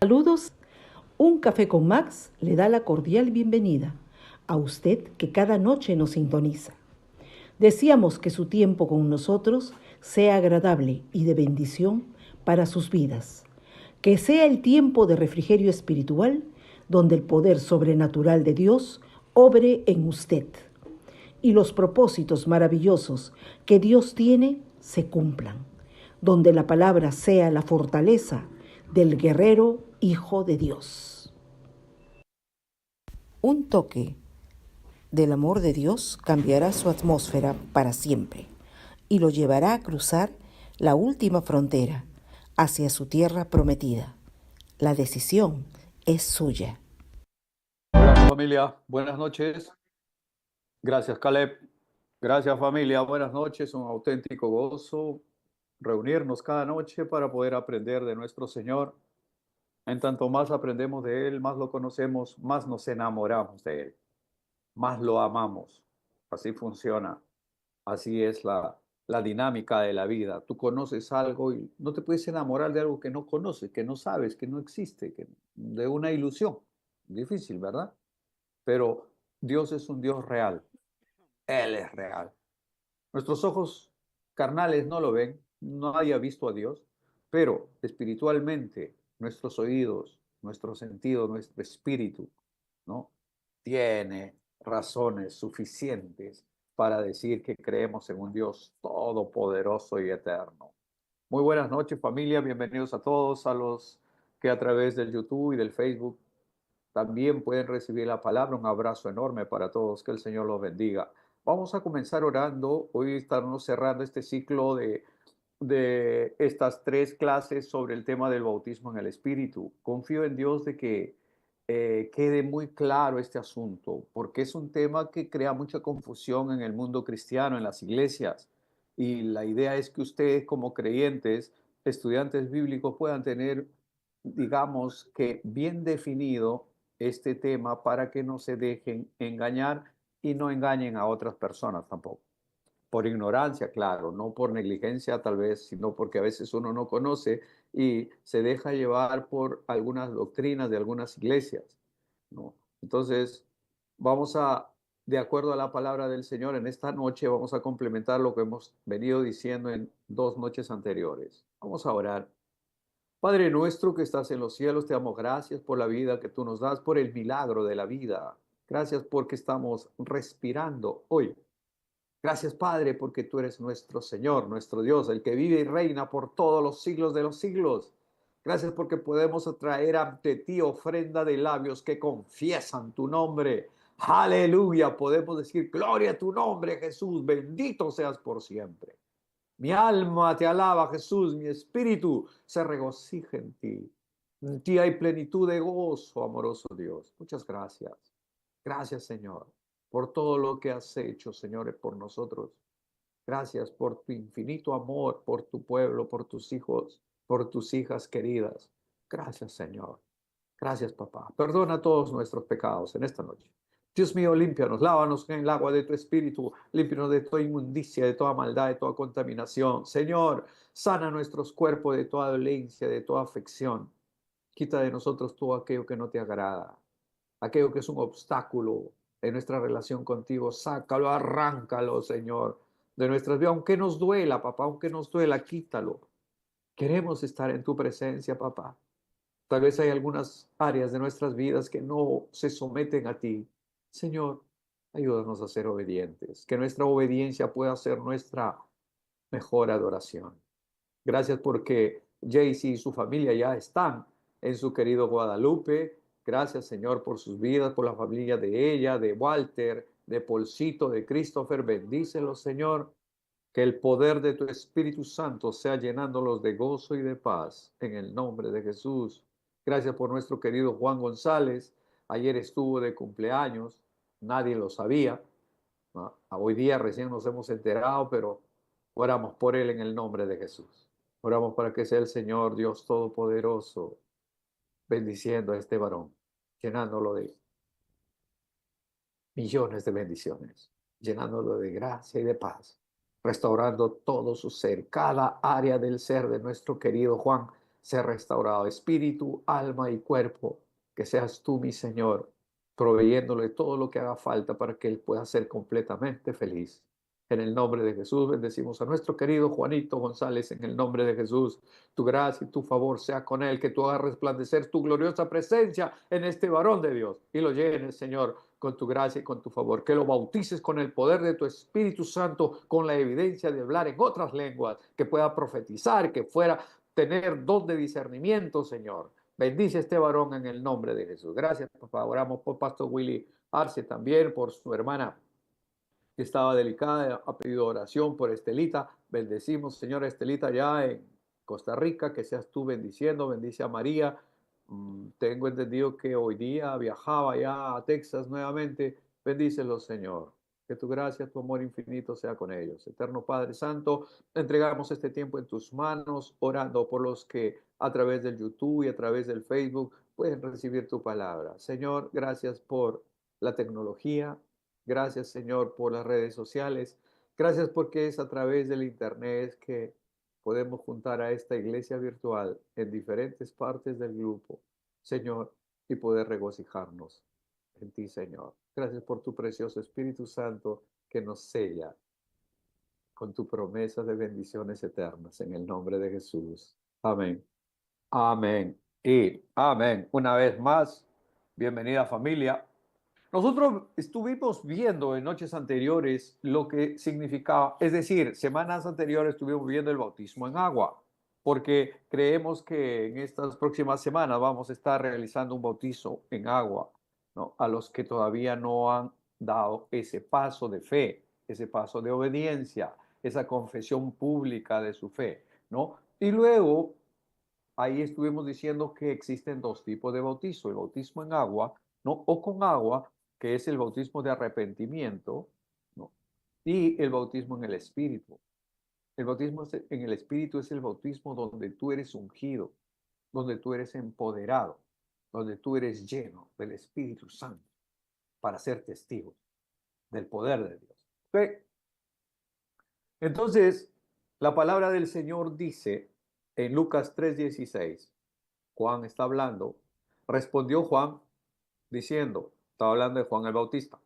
Saludos. Un café con Max le da la cordial bienvenida a usted que cada noche nos sintoniza. Deseamos que su tiempo con nosotros sea agradable y de bendición para sus vidas. Que sea el tiempo de refrigerio espiritual donde el poder sobrenatural de Dios obre en usted y los propósitos maravillosos que Dios tiene se cumplan. Donde la palabra sea la fortaleza del guerrero Hijo de Dios. Un toque del amor de Dios cambiará su atmósfera para siempre y lo llevará a cruzar la última frontera hacia su tierra prometida. La decisión es suya. Hola familia, buenas noches. Gracias Caleb. Gracias familia, buenas noches. Un auténtico gozo reunirnos cada noche para poder aprender de nuestro Señor. En tanto más aprendemos de Él, más lo conocemos, más nos enamoramos de Él, más lo amamos. Así funciona. Así es la dinámica de la vida. Tú conoces algo y no te puedes enamorar de algo que no conoces, que no sabes, que no existe, de una ilusión. Difícil, ¿verdad? Pero Dios es un Dios real. Él es real. Nuestros ojos carnales no lo ven, nadie ha visto a Dios, pero espiritualmente nuestros oídos, nuestro sentido, nuestro espíritu, ¿no? Tiene razones suficientes para decir que creemos en un Dios todopoderoso y eterno. Muy buenas noches familia, bienvenidos a todos, a los que a través del YouTube y del Facebook también pueden recibir la palabra. Un abrazo enorme para todos. Que el Señor los bendiga. Vamos a comenzar orando. Hoy estamos cerrando este ciclo de estas 3 clases sobre el tema del bautismo en el Espíritu. Confío en Dios de que quede muy claro este asunto, porque es un tema que crea mucha confusión en el mundo cristiano, en las iglesias. Y la idea es que ustedes como creyentes, estudiantes bíblicos, puedan tener, digamos que bien definido este tema para que no se dejen engañar y no engañen a otras personas tampoco. Por ignorancia, claro, no por negligencia tal vez, sino porque a veces uno no conoce y se deja llevar por algunas doctrinas de algunas iglesias, ¿no? Entonces, vamos a, de acuerdo a la palabra del Señor, en esta noche vamos a complementar lo que hemos venido diciendo en 2 noches anteriores. Vamos a orar. Padre nuestro que estás en los cielos, te damos gracias por la vida que tú nos das, por el milagro de la vida. Gracias porque estamos respirando hoy. Gracias, Padre, porque tú eres nuestro Señor, nuestro Dios, el que vive y reina por todos los siglos de los siglos. Gracias porque podemos traer ante ti ofrenda de labios que confiesan tu nombre. Aleluya, podemos decir, gloria a tu nombre, Jesús, bendito seas por siempre. Mi alma te alaba, Jesús, mi espíritu se regocija en ti. En ti hay plenitud de gozo, amoroso Dios. Muchas gracias. Gracias, Señor, por todo lo que has hecho, Señor, por nosotros. Gracias por tu infinito amor, por tu pueblo, por tus hijos, por tus hijas queridas. Gracias, Señor. Gracias, papá. Perdona todos nuestros pecados en esta noche. Dios mío, límpianos, lávanos en el agua de tu espíritu, límpianos de toda inmundicia, de toda maldad, de toda contaminación. Señor, sana nuestros cuerpos de toda dolencia, de toda afección. Quita de nosotros todo aquello que no te agrada, aquello que es un obstáculo en nuestra relación contigo. Sácalo, arráncalo, Señor, de nuestras vidas. Aunque nos duela, papá, aunque nos duela, quítalo. Queremos estar en tu presencia, papá. Tal vez hay algunas áreas de nuestras vidas que no se someten a ti. Señor, ayúdanos a ser obedientes, que nuestra obediencia pueda ser nuestra mejor adoración. Gracias porque Jaycee y su familia ya están en su querido Guadalupe. Gracias, Señor, por sus vidas, por la familia de ella, de Walter, de Polcito, de Christopher. Bendícelos, Señor. Que el poder de tu Espíritu Santo sea llenándolos de gozo y de paz en el nombre de Jesús. Gracias por nuestro querido Juan González. Ayer estuvo de cumpleaños, nadie lo sabía, ¿no? Hoy día recién nos hemos enterado, pero oramos por él en el nombre de Jesús. Oramos para que sea el Señor Dios Todopoderoso bendiciendo a este varón, llenándolo de millones de bendiciones, llenándolo de gracia y de paz, restaurando todo su ser, cada área del ser de nuestro querido Juan ser restaurado, espíritu, alma y cuerpo. Que seas tú, mi Señor, proveyéndole todo lo que haga falta para que Él pueda ser completamente feliz. En el nombre de Jesús bendecimos a nuestro querido Juanito González, en el nombre de Jesús. Tu gracia y tu favor sea con él, que tú hagas resplandecer tu gloriosa presencia en este varón de Dios y lo llenes, Señor, con tu gracia y con tu favor. Que lo bautices con el poder de tu Espíritu Santo, con la evidencia de hablar en otras lenguas, que pueda profetizar, que fuera tener don de discernimiento, Señor. Bendice a este varón en el nombre de Jesús. Gracias, papá. Oramos por Pastor Willy Arce también, por su hermana que estaba delicada, ha pedido oración por Estelita. Bendecimos, señora Estelita, ya en Costa Rica, que seas tú bendiciendo, bendice a María. Tengo entendido que hoy día viajaba ya a Texas nuevamente. Bendícelo, Señor. Que tu gracia, tu amor infinito sea con ellos. Eterno Padre Santo, entregamos este tiempo en tus manos, orando por los que a través del YouTube y a través del Facebook pueden recibir tu palabra. Señor, gracias por la tecnología. Gracias, Señor, por las redes sociales. Gracias porque es a través del Internet que podemos juntar a esta iglesia virtual en diferentes partes del grupo, Señor, y poder regocijarnos en ti, Señor. Gracias por tu precioso Espíritu Santo que nos sella con tu promesa de bendiciones eternas en el nombre de Jesús. Amén. Amén. Y amén. Una vez más, bienvenida familia. Nosotros estuvimos viendo en noches anteriores lo que significaba, es decir, semanas anteriores estuvimos viendo el bautismo en agua, porque creemos que en estas próximas semanas vamos a estar realizando un bautizo en agua, ¿no? A los que todavía no han dado ese paso de fe, ese paso de obediencia, esa confesión pública de su fe, ¿no? Y luego ahí estuvimos diciendo que existen dos tipos de bautizo, el bautismo en agua, ¿no? O con agua, que es el bautismo de arrepentimiento, ¿no? Y el bautismo en el Espíritu. El bautismo en el Espíritu es el bautismo donde tú eres ungido, donde tú eres empoderado, donde tú eres lleno del Espíritu Santo para ser testigo del poder de Dios. ¿Okay? Entonces, la palabra del Señor dice en Lucas 3:16, Juan está hablando, respondió Juan diciendo, estaba hablando de Juan el Bautista,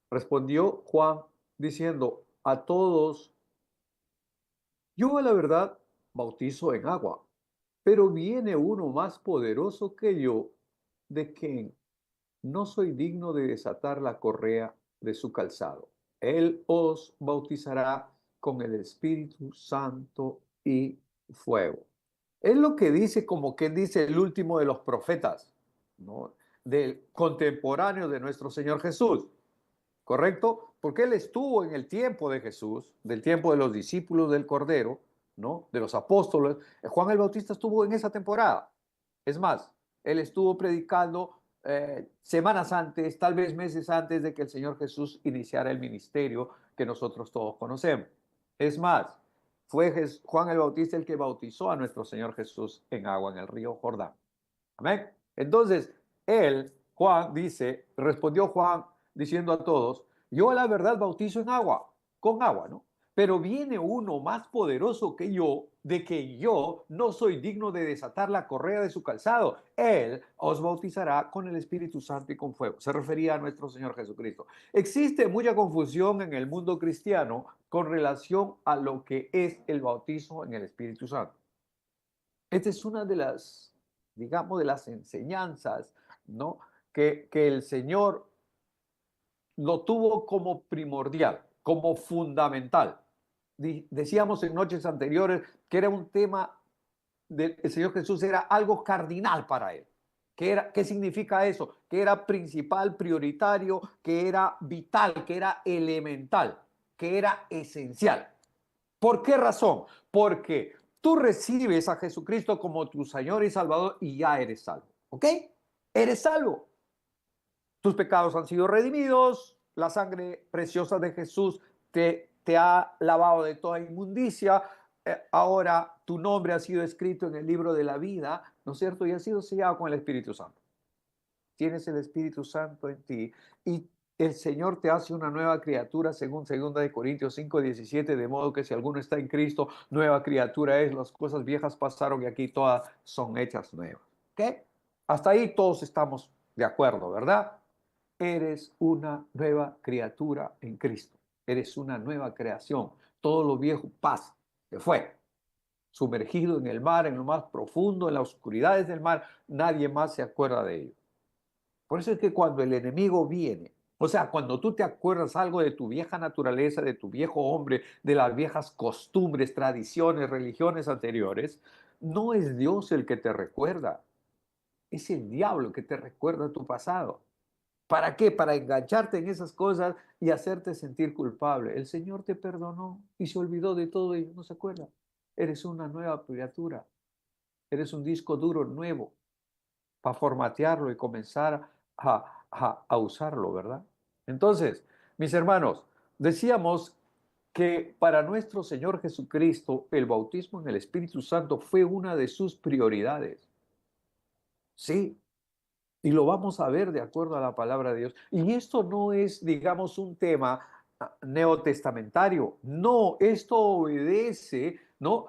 respondió Juan diciendo a todos, yo a la verdad bautizo en agua, pero viene uno más poderoso que yo, de quien no soy digno de desatar la correa de su calzado. Él os bautizará con el Espíritu Santo y fuego. Es lo que dice, como quien dice, el último de los profetas, ¿no? Del contemporáneo de nuestro Señor Jesús, ¿correcto? Porque él estuvo en el tiempo de Jesús, del tiempo de los discípulos del Cordero, ¿no? De los apóstoles. Juan el Bautista estuvo en esa temporada. Es más, él estuvo predicando semanas antes, tal vez meses antes de que el Señor Jesús iniciara el ministerio que nosotros todos conocemos. Es más, fue Juan el Bautista el que bautizó a nuestro Señor Jesús en agua en el río Jordán. Amén. Entonces, él, Juan, dice, respondió Juan diciendo a todos, yo a la verdad bautizo en agua, con agua, ¿no? Pero viene uno más poderoso que yo, de que yo no soy digno de desatar la correa de su calzado. Él os bautizará con el Espíritu Santo y con fuego. Se refería a nuestro Señor Jesucristo. Existe mucha confusión en el mundo cristiano con relación a lo que es el bautismo en el Espíritu Santo. Esta es una de las, digamos, de las enseñanzas, ¿no? Que el Señor lo tuvo como primordial, como fundamental. Decíamos en noches anteriores que era un tema del Señor Jesús, era algo cardinal para él. ¿Qué significa eso? Que era principal, prioritario, que era vital, que era elemental, que era esencial. ¿Por qué razón? Porque tú recibes a Jesucristo como tu Señor y Salvador y ya eres salvo. ¿Ok? Eres salvo. Tus pecados han sido redimidos, la sangre preciosa de Jesús te ha lavado de toda inmundicia, ahora tu nombre ha sido escrito en el libro de la vida, ¿no es cierto? Y ha sido sellado con el Espíritu Santo. Tienes el Espíritu Santo en ti y el Señor te hace una nueva criatura, según 2 Corintios 5:17, de modo que si alguno está en Cristo, nueva criatura es, las cosas viejas pasaron y aquí todas son hechas nuevas. ¿Qué? Hasta ahí todos estamos de acuerdo, ¿verdad? Eres una nueva criatura en Cristo. Eres una nueva creación. Todo lo viejo pasa, se fue. Sumergido en el mar, en lo más profundo, en las oscuridades del mar, nadie más se acuerda de ello. Por eso es que cuando el enemigo viene, o sea, cuando tú te acuerdas algo de tu vieja naturaleza, de tu viejo hombre, de las viejas costumbres, tradiciones, religiones anteriores, no es Dios el que te recuerda, es el diablo que te recuerda tu pasado. ¿Para qué? Para engancharte en esas cosas y hacerte sentir culpable. El Señor te perdonó y se olvidó de todo y no se acuerda. Eres una nueva criatura, eres un disco duro nuevo para formatearlo y comenzar a usarlo, ¿verdad? Entonces, mis hermanos, decíamos que para nuestro Señor Jesucristo el bautismo en el Espíritu Santo fue una de sus prioridades. Sí, y lo vamos a ver de acuerdo a la palabra de Dios. Y esto no es, digamos, un tema neotestamentario. No, esto obedece, ¿no?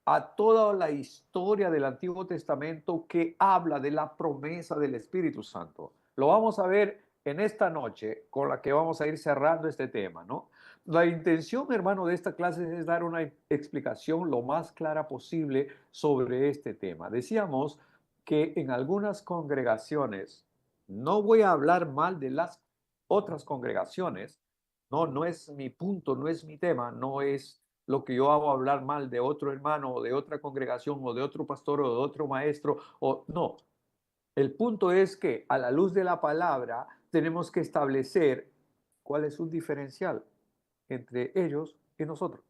a toda la historia del Antiguo Testamento que habla de la promesa del Espíritu Santo. Lo vamos a ver en esta noche con la que vamos a ir cerrando este tema, ¿no? La intención, hermano, de esta clase es dar una explicación lo más clara posible sobre este tema. Decíamos que en algunas congregaciones, no voy a hablar mal de las otras congregaciones, no, no es mi punto, no es mi tema, no es lo que yo hago hablar mal de otro hermano o de otra congregación o de otro pastor o de otro maestro, o no. El punto es que a la luz de la palabra tenemos que establecer cuál es un diferencial entre ellos y nosotros,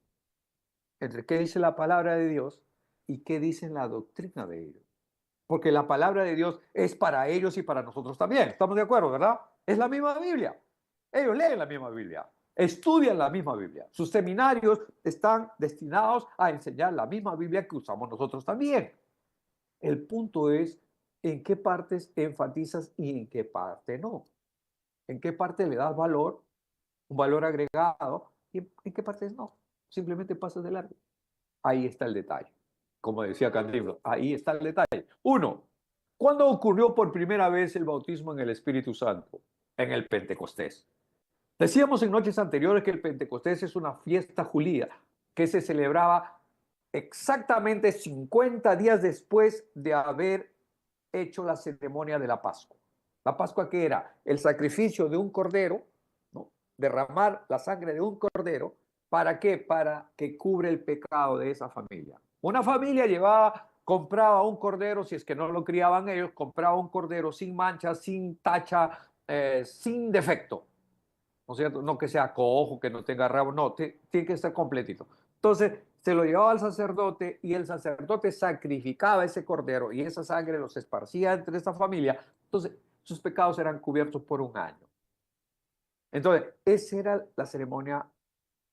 entre qué dice la palabra de Dios y qué dice la doctrina de ellos. Porque la palabra de Dios es para ellos y para nosotros también. ¿Estamos de acuerdo, verdad? Es la misma Biblia. Ellos leen la misma Biblia, estudian la misma Biblia. Sus seminarios están destinados a enseñar la misma Biblia que usamos nosotros también. El punto es en qué partes enfatizas y en qué parte no. En qué parte le das valor, un valor agregado, y en qué partes no. Simplemente pasas de largo. Ahí está el detalle. Como decía Cantinflas, ahí está el detalle. Uno, ¿cuándo ocurrió por primera vez el bautismo en el Espíritu Santo? En el Pentecostés. Decíamos en noches anteriores que el Pentecostés es una fiesta judía que se celebraba exactamente 50 días después de haber hecho la ceremonia de la Pascua. ¿La Pascua qué era? El sacrificio de un cordero, ¿no? Derramar la sangre de un cordero. ¿Para qué? Para que cubre el pecado de esa familia. Una familia compraba un cordero, si es que no lo criaban ellos, compraba un cordero sin mancha, sin tacha, sin defecto. ¿No es cierto? No que sea cojo, que no tenga rabo, no, tiene que estar completito. Entonces, se lo llevaba al sacerdote y el sacerdote sacrificaba ese cordero y esa sangre los esparcía entre esta familia. Entonces, sus pecados eran cubiertos por un año. Entonces, esa era la ceremonia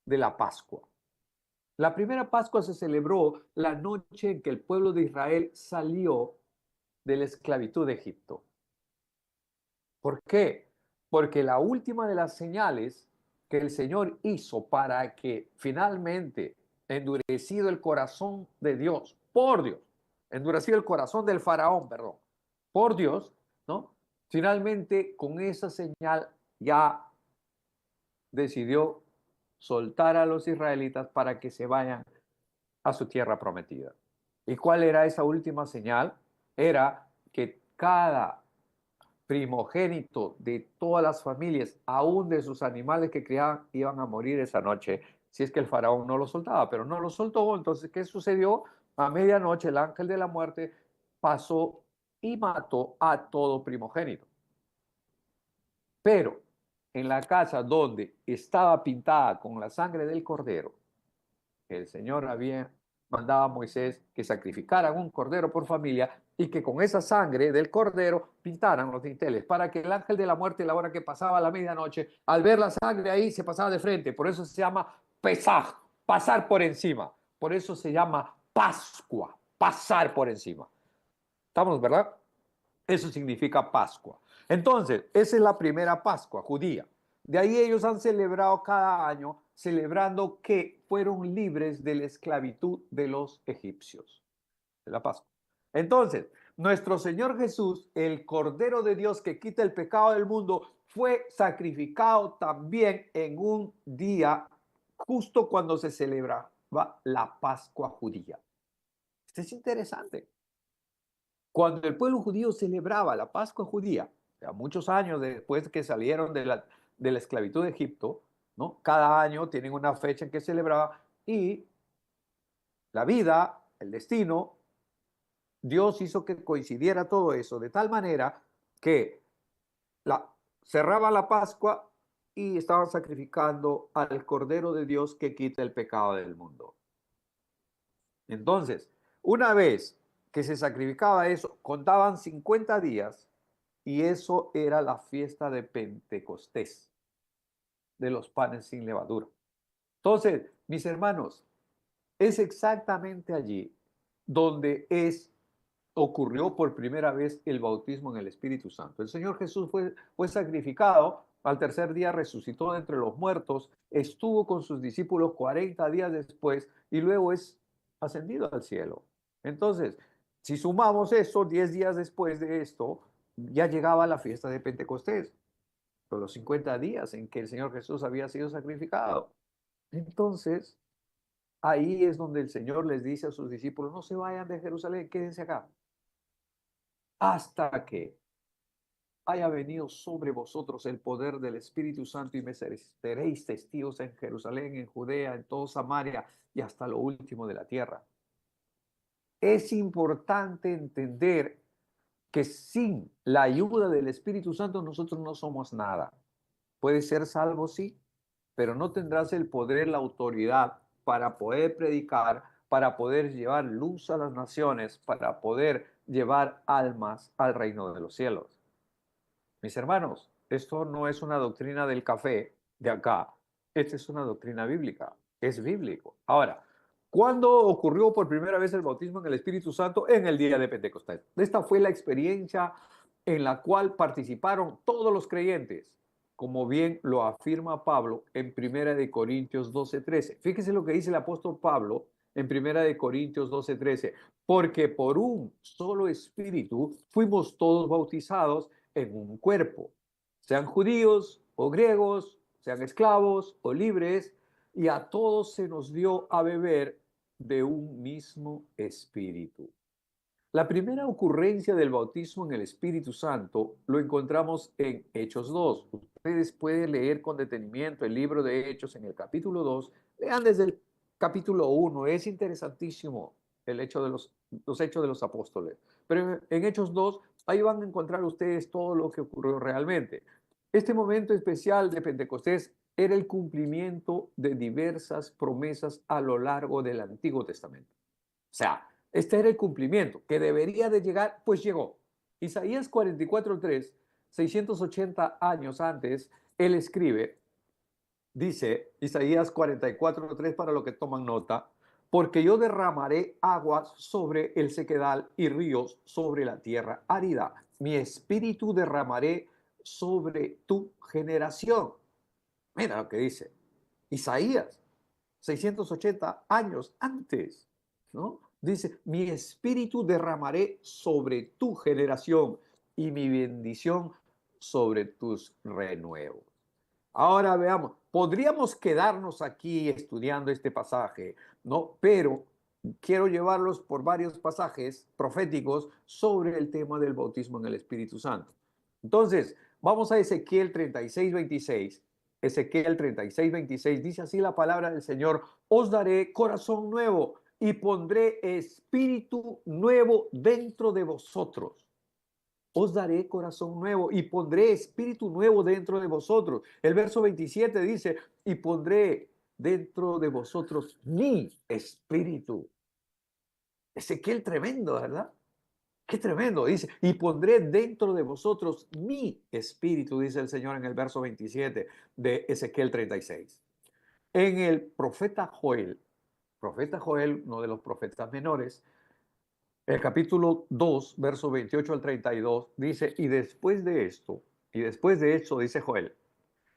de la Pascua. La primera Pascua se celebró la noche en que el pueblo de Israel salió de la esclavitud de Egipto. ¿Por qué? Porque la última de las señales que el Señor hizo para que finalmente, endurecido el corazón de Dios, por Dios, endurecido el corazón del faraón, perdón, por Dios, ¿no? Finalmente, con esa señal ya decidió soltar a los israelitas para que se vayan a su tierra prometida. ¿Y cuál era esa última señal? Era que cada primogénito de todas las familias, aún de sus animales que criaban, iban a morir esa noche, si es que el faraón no lo soltaba, pero no lo soltó. Entonces, ¿qué sucedió? A medianoche el ángel de la muerte pasó y mató a todo primogénito. Pero en la casa donde estaba pintada con la sangre del cordero, el Señor había mandado a Moisés que sacrificaran un cordero por familia y que con esa sangre del cordero pintaran los dinteles para que el ángel de la muerte, la hora que pasaba a la medianoche, al ver la sangre ahí se pasaba de frente. Por eso se llama Pesaj, pasar por encima. Por eso se llama Pascua, pasar por encima. ¿Estamos, verdad? Eso significa Pascua. Entonces, esa es la primera Pascua judía. De ahí ellos han celebrado cada año, celebrando que fueron libres de la esclavitud de los egipcios, de la Pascua. Entonces, nuestro Señor Jesús, el Cordero de Dios que quita el pecado del mundo, fue sacrificado también en un día justo cuando se celebraba la Pascua judía. Esto es interesante. Cuando el pueblo judío celebraba la Pascua judía, o sea, muchos años después que salieron de la esclavitud de Egipto, ¿no? Cada año tienen una fecha en que celebraba y la vida, el destino, Dios hizo que coincidiera todo eso de tal manera que cerraba la Pascua y estaban sacrificando al Cordero de Dios que quita el pecado del mundo. Entonces, una vez que se sacrificaba eso, contaban 50 días y eso era la fiesta de Pentecostés, de los panes sin levadura. Entonces, mis hermanos, es exactamente allí donde ocurrió por primera vez el bautismo en el Espíritu Santo. El Señor Jesús fue sacrificado, al tercer día resucitó de entre los muertos, estuvo con sus discípulos 40 días después y luego es ascendido al cielo. Entonces, si sumamos eso, 10 días después de esto, ya llegaba la fiesta de Pentecostés, los 50 días en que el Señor Jesús había sido sacrificado. Entonces, ahí es donde el Señor les dice a sus discípulos, no se vayan de Jerusalén, quédense acá hasta que haya venido sobre vosotros el poder del Espíritu Santo y me seréis testigos en Jerusalén, en Judea, en toda Samaria y hasta lo último de la tierra. Es importante entender que sin la ayuda del Espíritu Santo nosotros no somos nada. Puedes ser salvo, sí, pero no tendrás el poder, la autoridad para poder predicar, para poder llevar luz a las naciones, para poder llevar almas al reino de los cielos. Mis hermanos, esto no es una doctrina del café de acá, esta es una doctrina bíblica, es bíblico. Ahora, ¿cuándo ocurrió por primera vez el bautismo en el Espíritu Santo? En el día de Pentecostés. Esta fue la experiencia en la cual participaron todos los creyentes, como bien lo afirma Pablo en 1 Corintios 12:13. Fíjese lo que dice el apóstol Pablo en 1 Corintios 12:13. Porque por un solo espíritu fuimos todos bautizados en un cuerpo, sean judíos o griegos, sean esclavos o libres, y a todos se nos dio a beber de un mismo espíritu. La primera ocurrencia del bautismo en el Espíritu Santo lo encontramos en Hechos 2. Ustedes pueden leer con detenimiento el libro de Hechos en el capítulo 2. Lean desde el capítulo 1. Es interesantísimo el hecho de los hechos de los apóstoles. Pero en Hechos 2, ahí van a encontrar ustedes todo lo que ocurrió realmente. Este momento especial de Pentecostés era el cumplimiento de diversas promesas a lo largo del Antiguo Testamento. O sea, este era el cumplimiento que debería de llegar, pues llegó. Isaías 44:3, 680 años antes, él escribe, dice Isaías 44:3 para los que toman nota, porque yo derramaré aguas sobre el sequedal y ríos sobre la tierra árida. Mi espíritu derramaré sobre tu generación. Mira lo que dice Isaías, 680 años antes, ¿no? Dice, mi espíritu derramaré sobre tu generación y mi bendición sobre tus renuevos. Ahora veamos, podríamos quedarnos aquí estudiando este pasaje, ¿no? Pero quiero llevarlos por varios pasajes proféticos sobre el tema del bautismo en el Espíritu Santo. Entonces, vamos a Ezequiel 36:26. Ezequiel 36:26 dice así la palabra del Señor, os daré corazón nuevo y pondré espíritu nuevo dentro de vosotros. Os daré corazón nuevo y pondré espíritu nuevo dentro de vosotros. El verso 27 dice, y pondré dentro de vosotros mi espíritu. Ezequiel tremendo, ¿verdad? Qué tremendo, dice, y pondré dentro de vosotros mi espíritu, dice el Señor en el verso 27 de Ezequiel 36. En el profeta Joel, uno de los profetas menores, El capítulo 2, verso 28 al 32, dice, y después de esto, dice Joel,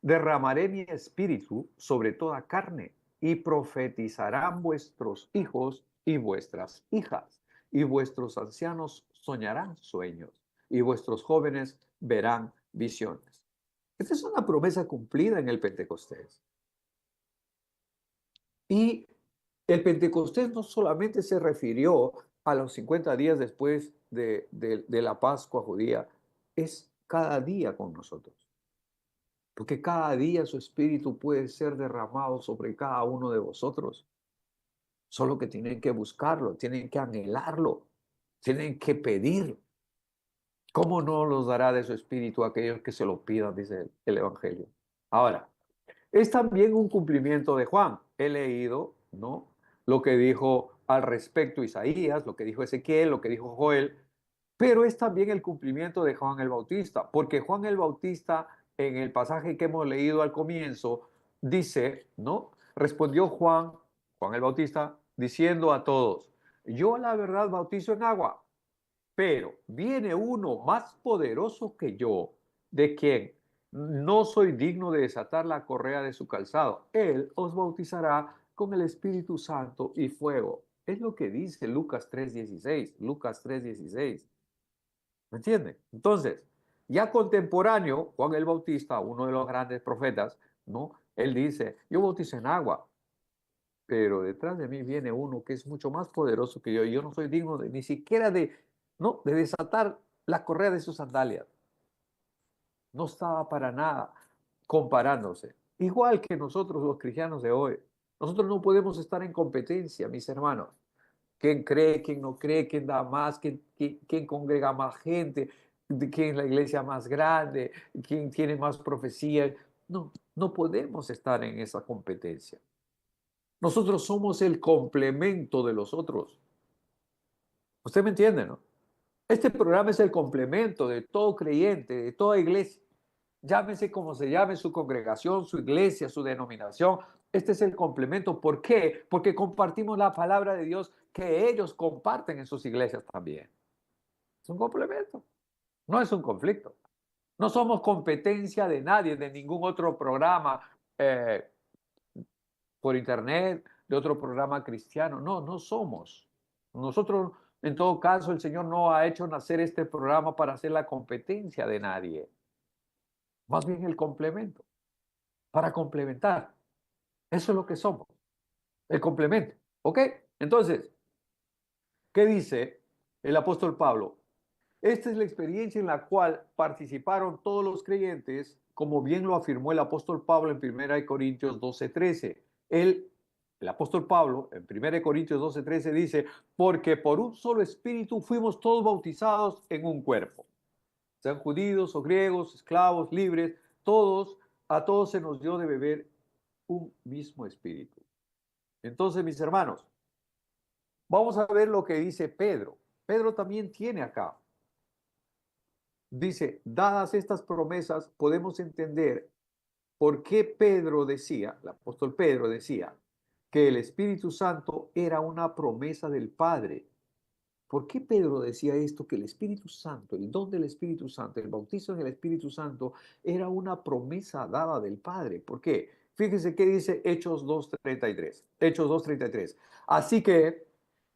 derramaré mi espíritu sobre toda carne, y profetizarán vuestros hijos y vuestras hijas, y vuestros ancianos soñarán sueños, y vuestros jóvenes verán visiones. Esta es una promesa cumplida en el Pentecostés. Y el Pentecostés no solamente se refirió a los 50 días después de la Pascua judía, es cada día con nosotros. Porque cada día su espíritu puede ser derramado sobre cada uno de vosotros. Solo que tienen que buscarlo, tienen que anhelarlo, tienen que pedir. ¿Cómo no los dará de su espíritu a aquellos que se lo pidan? Dice el Evangelio. Ahora, es también un cumplimiento de Juan. He leído, ¿no?, lo que dijo al respecto Isaías, lo que dijo Ezequiel, lo que dijo Joel, pero es también el cumplimiento de Juan el Bautista, porque Juan el Bautista, en el pasaje que hemos leído al comienzo, dice, ¿no? Respondió Juan el Bautista, diciendo a todos, yo la verdad bautizo en agua, pero viene uno más poderoso que yo, de quien no soy digno de desatar la correa de su calzado. Él os bautizará con el Espíritu Santo y fuego. Es lo que dice Lucas 3:16. Lucas 3:16. ¿Me entienden? Entonces, ya contemporáneo, Juan el Bautista, uno de los grandes profetas, ¿no? Él dice, yo bautizo en agua, pero detrás de mí viene uno que es mucho más poderoso que yo, y yo no soy digno de, ni siquiera de, ¿no?, de desatar la correa de sus sandalias. No estaba para nada comparándose. Igual que nosotros los cristianos de hoy. Nosotros no podemos estar en competencia, mis hermanos. ¿Quién cree, quién no cree, quién da más, quién congrega más gente, quién es la iglesia más grande, quién tiene más profecía? No, no podemos estar en esa competencia. Nosotros somos el complemento de los otros. Usted me entiende, ¿no? Este programa es el complemento de todo creyente, de toda iglesia. Llámese como se llame su congregación, su iglesia, su denominación. Este es el complemento. ¿Por qué? Porque compartimos la palabra de Dios que ellos comparten en sus iglesias también. Es un complemento, no es un conflicto. No somos competencia de nadie, de ningún otro programa por internet, de otro programa cristiano. No, no somos. Nosotros, en todo caso, el Señor no ha hecho nacer este programa para hacer la competencia de nadie. Más bien el complemento, para complementar. Eso es lo que somos, el complemento. ¿Ok? Entonces, ¿qué dice el apóstol Pablo? Esta es la experiencia en la cual participaron todos los creyentes, como bien lo afirmó el apóstol Pablo en 1 Corintios 12:13. El apóstol Pablo en 1 Corintios 12:13 dice, porque por un solo espíritu fuimos todos bautizados en un cuerpo. Sean judíos o griegos, esclavos, libres, a todos se nos dio de beber un mismo espíritu. Entonces, mis hermanos, vamos a ver lo que dice Pedro. Pedro también tiene acá. Dice, dadas estas promesas, podemos entender por qué Pedro decía, el apóstol Pedro decía, que el Espíritu Santo era una promesa del Padre. ¿Por qué Pedro decía esto? Que el Espíritu Santo, el don del Espíritu Santo, el bautizo en el Espíritu Santo, era una promesa dada del Padre. ¿Por qué? Fíjense qué dice Hechos 2:33. Hechos 2:33. Así que,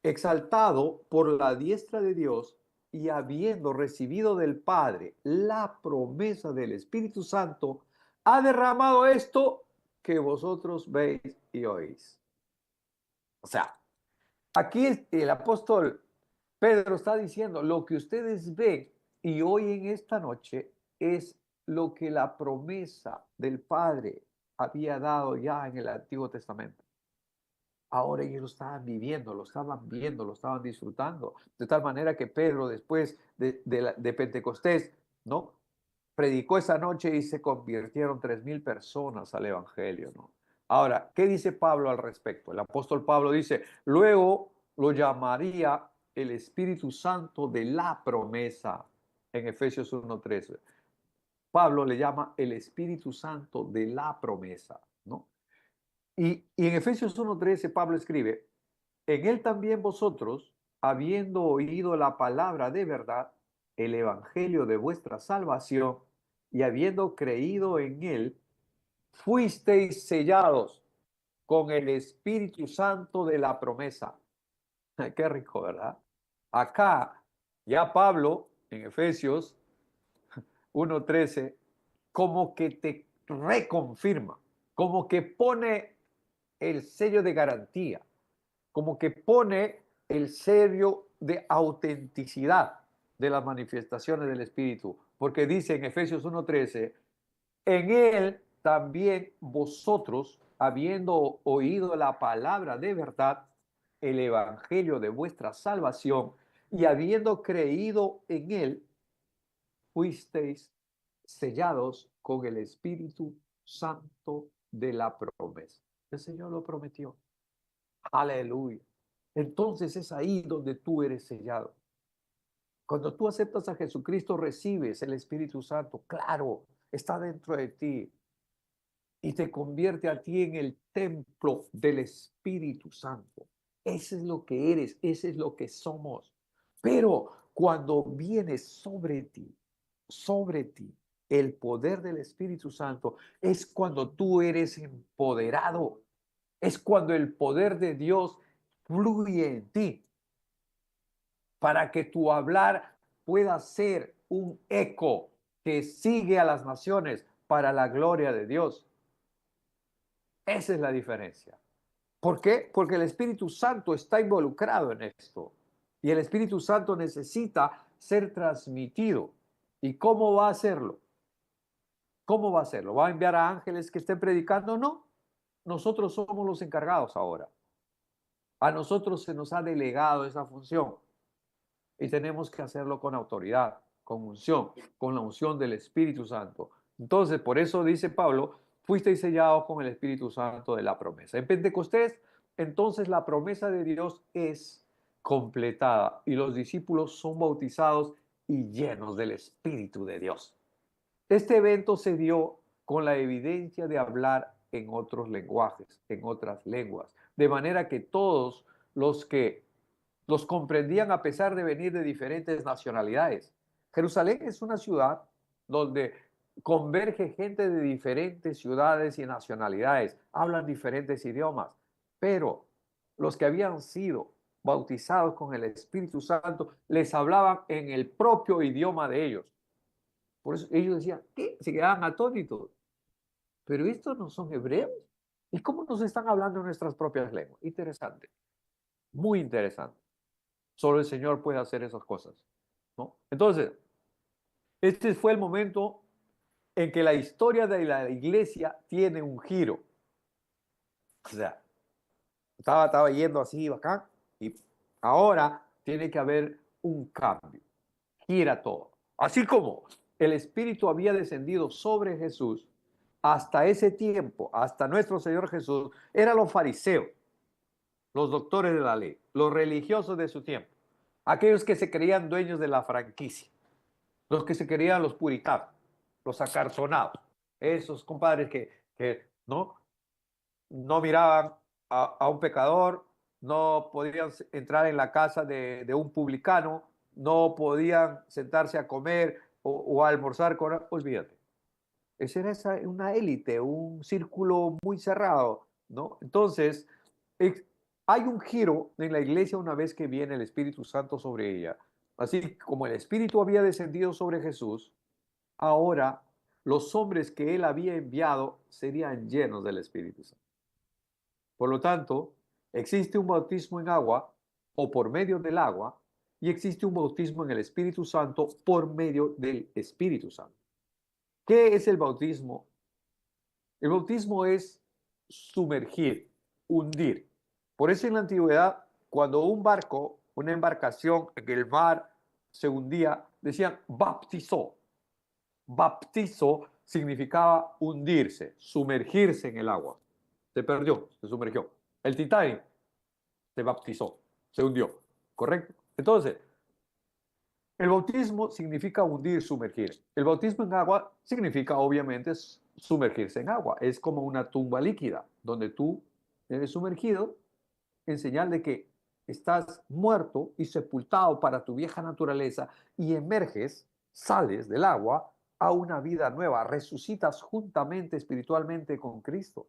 exaltado por la diestra de Dios y habiendo recibido del Padre la promesa del Espíritu Santo, ha derramado esto que vosotros veis y oís. O sea, aquí el apóstol Pedro está diciendo, lo que ustedes ven y hoy en esta noche es lo que la promesa del Padre había dado ya en el Antiguo Testamento. Ahora ellos lo estaban viviendo, lo estaban viendo, lo estaban disfrutando. De tal manera que Pedro, después de Pentecostés, ¿no?, predicó esa noche y se convirtieron 3,000 personas al Evangelio, ¿no? Ahora, ¿qué dice Pablo al respecto? El apóstol Pablo dice, luego lo llamaría el Espíritu Santo de la promesa en Efesios 1:13. Pablo le llama el Espíritu Santo de la promesa, ¿no? Y en Efesios 1:13 Pablo escribe, en él también vosotros, habiendo oído la palabra de verdad, el evangelio de vuestra salvación, y habiendo creído en él, fuisteis sellados con el Espíritu Santo de la promesa. Qué rico, ¿verdad? Acá, ya Pablo, en Efesios 1:13, como que te reconfirma, como que pone el sello de garantía, como que pone el sello de autenticidad de las manifestaciones del Espíritu, porque dice en Efesios 1:13, en él también vosotros, habiendo oído la palabra de verdad, el evangelio de vuestra salvación, y habiendo creído en él, fuisteis sellados con el Espíritu Santo de la promesa. El Señor lo prometió. Aleluya. Entonces es ahí donde tú eres sellado. Cuando tú aceptas a Jesucristo, recibes el Espíritu Santo. Claro, está dentro de ti y te convierte a ti en el templo del Espíritu Santo. Ese es lo que eres, ese es lo que somos. Pero cuando viene sobre ti, el poder del Espíritu Santo, es cuando tú eres empoderado. Es cuando el poder de Dios fluye en ti para que tu hablar pueda ser un eco que sigue a las naciones para la gloria de Dios. Esa es la diferencia. ¿Por qué? Porque el Espíritu Santo está involucrado en esto. Y el Espíritu Santo necesita ser transmitido. ¿Y cómo va a hacerlo? ¿Cómo va a hacerlo? ¿Va a enviar a ángeles que estén predicando? No. Nosotros somos los encargados ahora. A nosotros se nos ha delegado esa función. Y tenemos que hacerlo con autoridad, con unción, con la unción del Espíritu Santo. Entonces, por eso dice Pablo, fuisteis sellados con el Espíritu Santo de la promesa. En Pentecostés, entonces la promesa de Dios es completada y los discípulos son bautizados y llenos del Espíritu de Dios. Este evento se dio con la evidencia de hablar en otros lenguajes, en otras lenguas, de manera que todos los que los comprendían a pesar de venir de diferentes nacionalidades. Jerusalén es una ciudad donde converge gente de diferentes ciudades y nacionalidades, hablan diferentes idiomas, pero los que habían sido bautizados con el Espíritu Santo les hablaban en el propio idioma de ellos. Por eso ellos decían, ¿qué? Se quedaban atónitos. Pero estos no son hebreos. ¿Y cómo nos están hablando en nuestras propias lenguas? Interesante, muy interesante. Solo el Señor puede hacer esas cosas, ¿no? Entonces, este fue el momento en que la historia de la iglesia tiene un giro. O sea, estaba yendo así bacán y ahora tiene que haber un cambio. Gira todo. Así como el Espíritu había descendido sobre Jesús, hasta ese tiempo, hasta nuestro Señor Jesús, eran los fariseos, los doctores de la ley, los religiosos de su tiempo, aquellos que se creían dueños de la franquicia, los que se creían los puritanos, los acartonados, esos compadres que no miraban a un pecador, no podían entrar en la casa de un publicano, no podían sentarse a comer o a almorzar con... Olvídate. Esa era una élite, un círculo muy cerrado, ¿no? Entonces, hay un giro en la iglesia una vez que viene el Espíritu Santo sobre ella. Así como el Espíritu había descendido sobre Jesús, ahora los hombres que él había enviado serían llenos del Espíritu Santo. Por lo tanto, existe un bautismo en agua o por medio del agua y existe un bautismo en el Espíritu Santo por medio del Espíritu Santo. ¿Qué es el bautismo? El bautismo es sumergir, hundir. Por eso en la antigüedad, cuando un barco, una embarcación en el mar se hundía, decían baptizó. Baptizo significaba hundirse, sumergirse en el agua. Se perdió, se sumergió. El Titanic se baptizó, se hundió, ¿correcto? Entonces, el bautismo significa hundir, sumergir. El bautismo en agua significa, obviamente, sumergirse en agua. Es como una tumba líquida, donde tú eres sumergido en señal de que estás muerto y sepultado para tu vieja naturaleza y emerges, sales del agua a una vida nueva, resucitas juntamente espiritualmente con Cristo.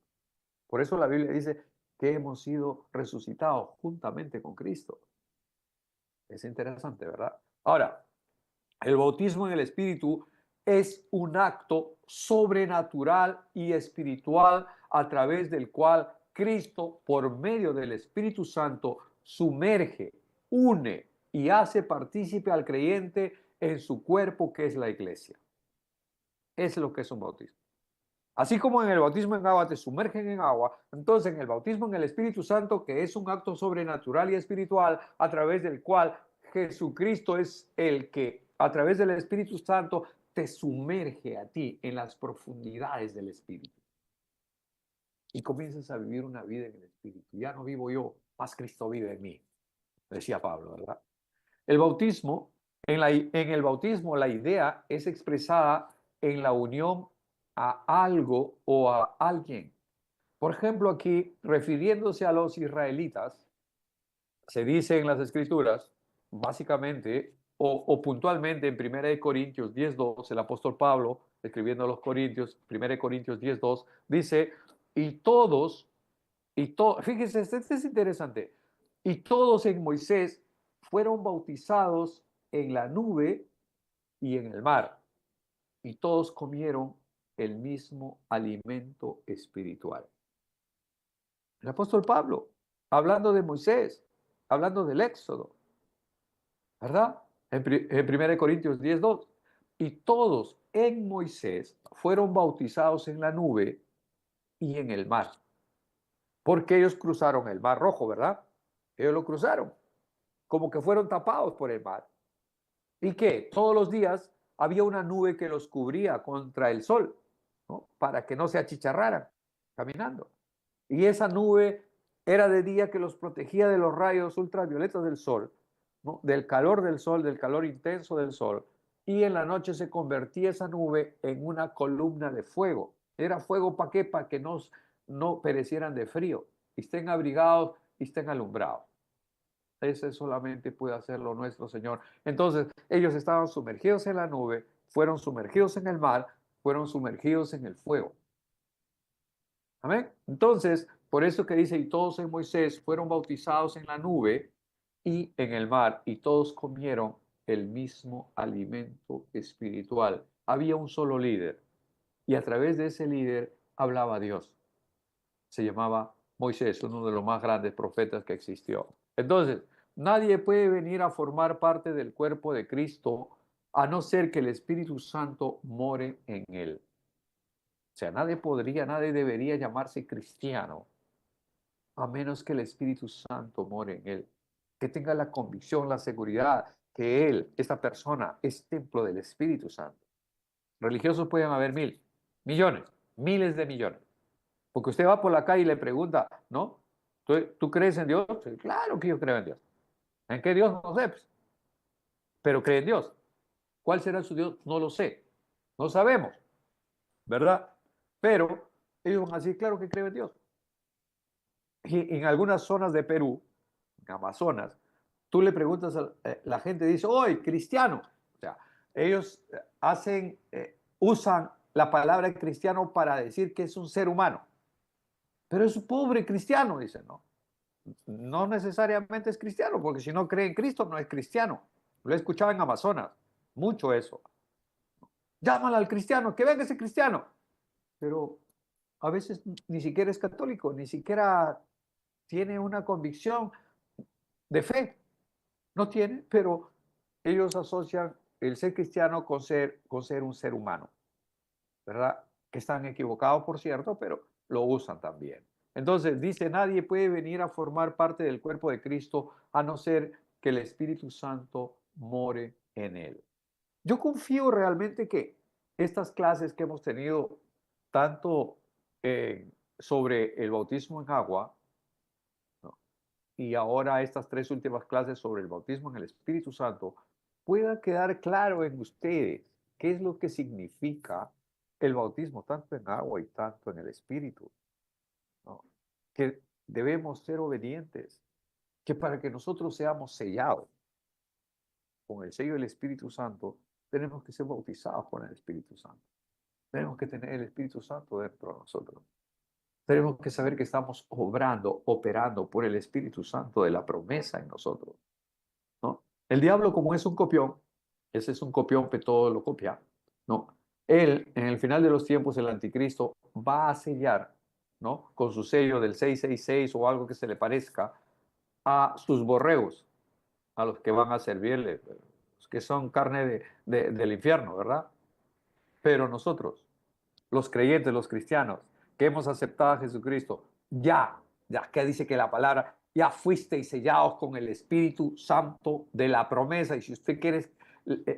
Por eso la Biblia dice que hemos sido resucitados juntamente con Cristo. Es interesante, ¿verdad? Ahora, el bautismo en el Espíritu es un acto sobrenatural y espiritual a través del cual Cristo, por medio del Espíritu Santo, sumerge, une y hace partícipe al creyente en su cuerpo, que es la iglesia. Es lo que es un bautismo. Así como en el bautismo en agua te sumergen en agua, entonces en el bautismo en el Espíritu Santo, que es un acto sobrenatural y espiritual a través del cual Jesucristo es el que, a través del Espíritu Santo, te sumerge a ti en las profundidades del Espíritu. Y comienzas a vivir una vida en el Espíritu. Ya no vivo yo, más Cristo vive en mí, decía Pablo, ¿verdad? El bautismo, en el bautismo la idea es expresada en la unión a algo o a alguien. Por ejemplo, aquí, refiriéndose a los israelitas, se dice en las Escrituras, básicamente o puntualmente en 1 Corintios 10:2, el apóstol Pablo, escribiendo a los Corintios, 1 Corintios 10:2, dice, fíjense, este es interesante, y todos en Moisés fueron bautizados en la nube y en el mar, y todos comieron el mismo alimento espiritual. El apóstol Pablo, hablando de Moisés, hablando del Éxodo, ¿verdad? En 1 Corintios 10:2. Y todos en Moisés fueron bautizados en la nube y en el mar. Porque ellos cruzaron el mar rojo, ¿verdad? Ellos lo cruzaron, como que fueron tapados por el mar. ¿Y qué? Todos los días había una nube que los cubría contra el sol, ¿no? Para que no se achicharraran caminando. Y esa nube era de día que los protegía de los rayos ultravioletas del sol, ¿no? Del calor del sol, del calor intenso del sol. Y en la noche se convertía esa nube en una columna de fuego. ¿Era fuego para qué? Para que no perecieran de frío, y estén abrigados y estén alumbrados. Ese solamente puede hacerlo nuestro Señor. Entonces, ellos estaban sumergidos en la nube, fueron sumergidos en el mar, fueron sumergidos en el fuego. Amén. Entonces, por eso que dice, y todos en Moisés fueron bautizados en la nube y en el mar, y todos comieron el mismo alimento espiritual. Había un solo líder, y a través de ese líder hablaba Dios. Se llamaba Moisés, uno de los más grandes profetas que existió. Entonces, nadie puede venir a formar parte del cuerpo de Cristo a no ser que el Espíritu Santo more en él. O sea, nadie debería llamarse cristiano a menos que el Espíritu Santo more en él, que tenga la convicción, la seguridad que él, esta persona, es templo del Espíritu Santo. Religiosos pueden haber millones, miles de millones. Porque usted va por la calle y le pregunta, ¿no? ¿Tú crees en Dios? Sí, claro que yo creo en Dios. ¿En qué Dios? No sé, pues, pero cree en Dios. ¿Cuál será su Dios? No lo sé. No sabemos, ¿verdad? Pero ellos van a decir, claro que creo en Dios. Y en algunas zonas de Perú, en Amazonas, tú le preguntas a la gente, dice, ¡oye, cristiano! O sea, ellos usan la palabra cristiano para decir que es un ser humano. Pero es un pobre cristiano, dice, ¿no? No necesariamente es cristiano, porque si no cree en Cristo no es cristiano. Lo he escuchado en Amazonas, mucho eso. Llámala al cristiano, que venga ese cristiano. Pero a veces ni siquiera es católico, ni siquiera tiene una convicción de fe. No tiene, pero ellos asocian el ser cristiano con ser un ser humano, ¿verdad? Que están equivocados, por cierto, pero lo usan también. Entonces dice, nadie puede venir a formar parte del cuerpo de Cristo a no ser que el Espíritu Santo more en él. Yo confío realmente que estas clases que hemos tenido, tanto sobre el bautismo en agua, ¿no? Y ahora estas tres últimas clases sobre el bautismo en el Espíritu Santo, pueda quedar claro en ustedes qué es lo que significa el bautismo, tanto en agua y tanto en el Espíritu, ¿no? Que debemos ser obedientes, que para que nosotros seamos sellados con el sello del Espíritu Santo, tenemos que ser bautizados con el Espíritu Santo. Tenemos que tener el Espíritu Santo dentro de nosotros. Tenemos que saber que estamos obrando, operando por el Espíritu Santo de la promesa en nosotros, ¿no? El diablo, como es un copión, ese es un copión que todo lo copia, ¿no? Él, en el final de los tiempos, el anticristo, va a sellar, ¿no? Con su sello del 666 o algo que se le parezca a sus borregos, a los que van a servirle, los que son carne del infierno, ¿verdad? Pero nosotros, los creyentes, los cristianos, que hemos aceptado a Jesucristo, ya que dice que la palabra, ya fuisteis sellados con el Espíritu Santo de la promesa. Y si usted quiere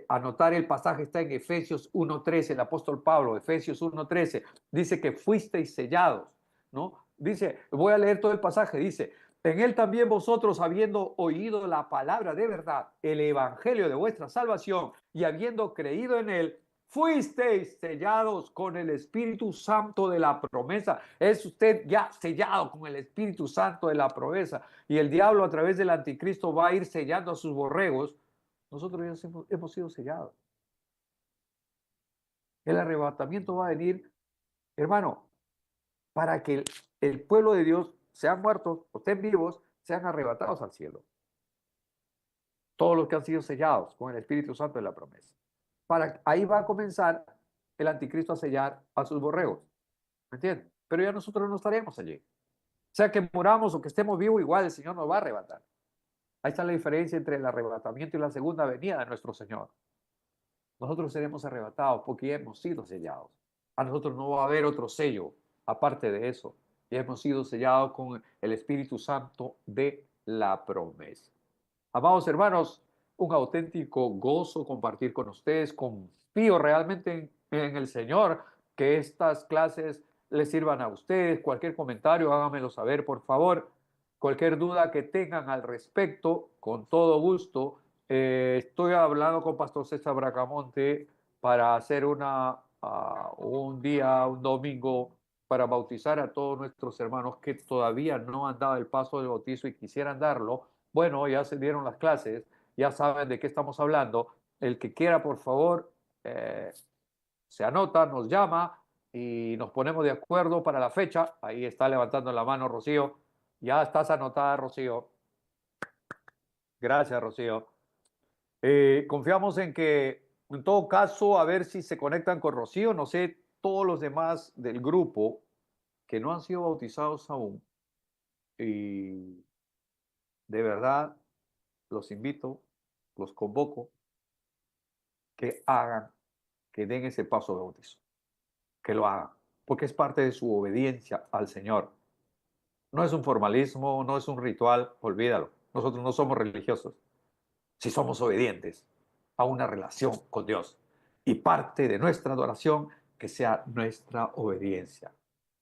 anotar el pasaje, está en Efesios 1:13, el apóstol Pablo, Efesios 1:13, dice que fuisteis sellados, ¿no? Dice, voy a leer todo el pasaje, dice, en él también vosotros, habiendo oído la palabra de verdad, el evangelio de vuestra salvación, y habiendo creído en él, fuisteis sellados con el Espíritu Santo de la promesa. Es usted ya sellado con el Espíritu Santo de la promesa. Y el diablo, a través del anticristo, va a ir sellando a sus borregos. Nosotros ya hemos sido sellados. El arrebatamiento va a venir, hermano, para que el pueblo de Dios, sean muertos o estén vivos, sean arrebatados al cielo. Todos los que han sido sellados con el Espíritu Santo de la promesa. Ahí va a comenzar el anticristo a sellar a sus borregos. ¿Me entiendes? Pero ya nosotros no estaremos allí. O sea que moramos o que estemos vivos, igual el Señor nos va a arrebatar. Ahí está la diferencia entre el arrebatamiento y la segunda venida de nuestro Señor. Nosotros seremos arrebatados porque ya hemos sido sellados. A nosotros no va a haber otro sello aparte de eso. Ya hemos sido sellados con el Espíritu Santo de la promesa. Amados hermanos, un auténtico gozo compartir con ustedes. Confío realmente en el Señor, que estas clases les sirvan a ustedes. Cualquier comentario, háganmelo saber, por favor. Cualquier duda que tengan al respecto, con todo gusto. Estoy hablando con Pastor César Bracamonte para hacer un día, un domingo, para bautizar a todos nuestros hermanos que todavía no han dado el paso del bautizo y quisieran darlo. Bueno, ya se dieron las clases, ya saben de qué estamos hablando. El que quiera, por favor, se anota, nos llama y nos ponemos de acuerdo para la fecha. Ahí está levantando la mano Rocío. Ya estás anotada, Rocío. Gracias, Rocío. Confiamos en que, en todo caso, a ver si se conectan con Rocío. No sé, todos los demás del grupo que no han sido bautizados aún. Y de verdad, los invito, los convoco, que hagan, que den ese paso de bautizo, que lo hagan, porque es parte de su obediencia al Señor. No es un formalismo, no es un ritual, olvídalo. Nosotros no somos religiosos, si somos obedientes a una relación con Dios. Y parte de nuestra adoración, que sea nuestra obediencia.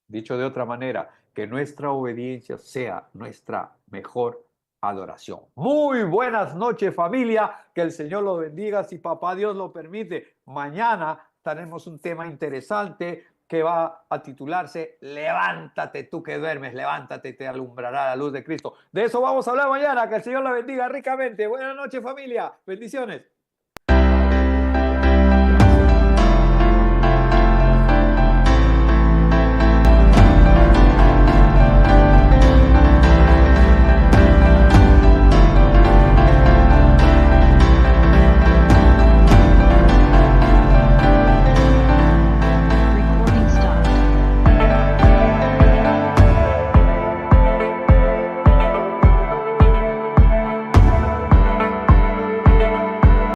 Dicho de otra manera, que nuestra obediencia sea nuestra mejor adoración. Muy buenas noches, familia. Que el Señor los bendiga. Si papá Dios lo permite, mañana tenemos un tema interesante que va a titularse Levántate tú que duermes, levántate y te alumbrará la luz de Cristo. De eso vamos a hablar mañana. Que el Señor lo bendiga ricamente. Buenas noches, familia. Bendiciones.